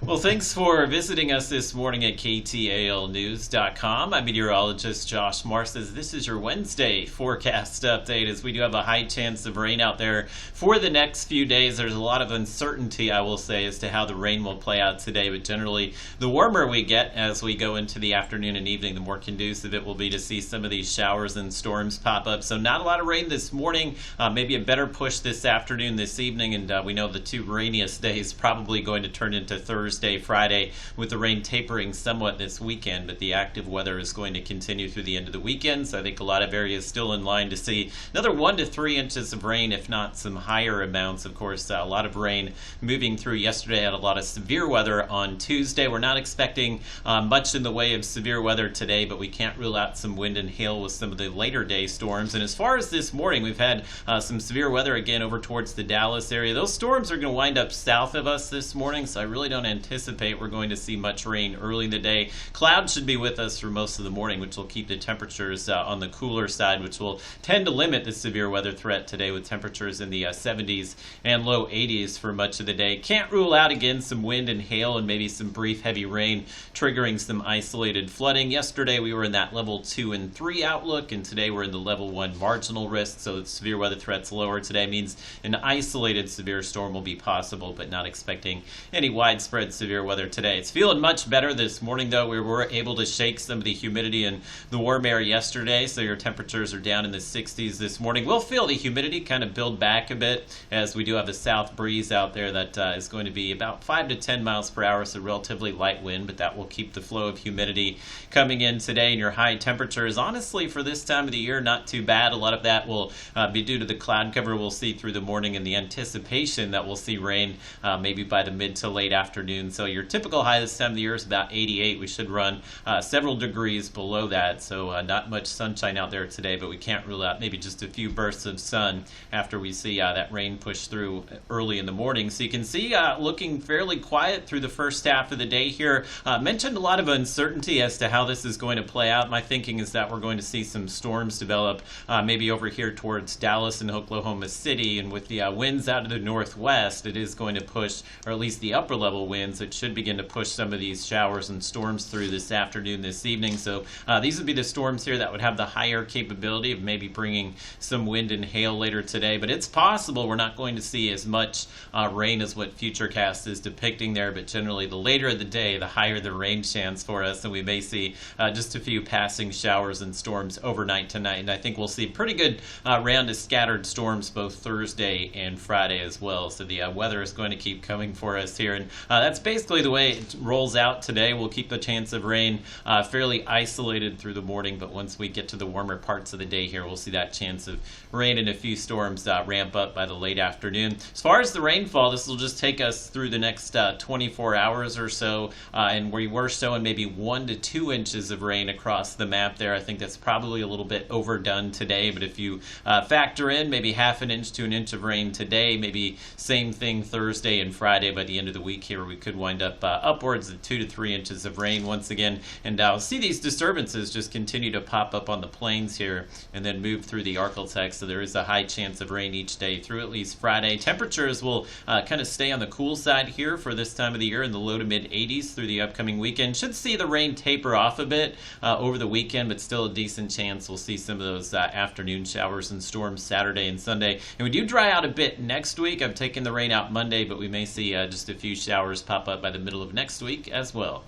Well, thanks for visiting us this morning at KTALnews.com. I'm meteorologist Josh Marces. This is your Wednesday forecast update as we do have a high chance of rain out there for the next few days. There's a lot of uncertainty, I will say, as to how the rain will play out today, but generally the warmer we get as we go into the afternoon and evening, the more conducive it will be to see some of these showers and storms pop up. So not a lot of rain this morning, maybe a better push this afternoon, this evening, and we know the two rainiest days probably going to turn into Thursday, Friday, with the rain tapering somewhat this weekend, but the active weather is going to continue through the end of the weekend. So I think a lot of areas still in line to see another 1 to 3 inches of rain, if not some higher amounts. Of course, a lot of rain moving through yesterday, had a lot of severe weather on Tuesday. We're not expecting much in the way of severe weather today, but we can't rule out some wind and hail with some of the later day storms. And as far as this morning, we've had some severe weather again over towards the Dallas area. Those storms are going to wind up south of us this morning, so I really don't anticipate we're going to see much rain early in the day. Clouds should be with us for most of the morning, which will keep the temperatures on the cooler side, which will tend to limit the severe weather threat today, with temperatures in the 70s and low 80s for much of the day. Can't rule out again some wind and hail and maybe some brief heavy rain triggering some isolated flooding. Yesterday we were in that level 2 and 3 outlook, and today we're in the level 1 marginal risk, so the severe weather threat's lower today. Means an isolated severe storm will be possible, but not expecting any widespread severe weather today. It's feeling much better this morning, though. We were able to shake some of the humidity and the warm air yesterday, so your temperatures are down in the 60s this morning. We'll feel the humidity kind of build back a bit as we do have a south breeze out there that is going to be about 5 to 10 miles per hour, so relatively light wind, but that will keep the flow of humidity coming in today. And your high temperatures, honestly, for this time of the year, not too bad. A lot of that will be due to the cloud cover we'll see through the morning and the anticipation that we'll see rain maybe by the mid to late afternoon. So your typical high this time of the year is about 88. We should run several degrees below that, so not much sunshine out there today, but we can't rule out maybe just a few bursts of sun after we see that rain push through early in the morning. So you can see looking fairly quiet through the first half of the day here. Mentioned a lot of uncertainty as to how this is going to play out. My thinking is that we're going to see some storms develop maybe over here towards Dallas and Oklahoma City, and with the winds out of the northwest, it is going to push, or at least the upper level winds, it should begin to push some of these showers and storms through this afternoon, this evening. So these would be the storms here that would have the higher capability of maybe bringing some wind and hail later today, but it's possible we're not going to see as much rain as what Futurecast is depicting there, but generally the later the day, the higher the rain chance for us, and we may see just a few passing showers and storms overnight tonight. And I think we'll see pretty good round of scattered storms both Thursday and Friday as well. So the weather is going to keep coming for us here, and that's basically the way it rolls out today. We'll keep the chance of rain fairly isolated through the morning, but once we get to the warmer parts of the day here, we'll see that chance of rain and a few storms ramp up by the late afternoon. As far as the rainfall, this will just take us through the next 24 hours or so, and we were showing maybe 1 to 2 inches of rain across the map there. I think that's probably a little bit overdone today, but if you factor in maybe half an inch to an inch of rain today, maybe same thing Thursday and Friday, by the end of the week here we could wind up upwards of 2 to 3 inches of rain once again. And I'll see these disturbances just continue to pop up on the plains here and then move through the Arctic, so there is a high chance of rain each day through at least Friday. Temperatures will kind of stay on the cool side here for this time of the year in the low to mid 80s through the upcoming weekend. Should see the rain taper off a bit over the weekend, but still a decent chance we'll see some of those afternoon showers and storms Saturday and Sunday. And we do dry out a bit next week. I've taken the rain out Monday, but we may see just a few showers pop up by the middle of next week as well.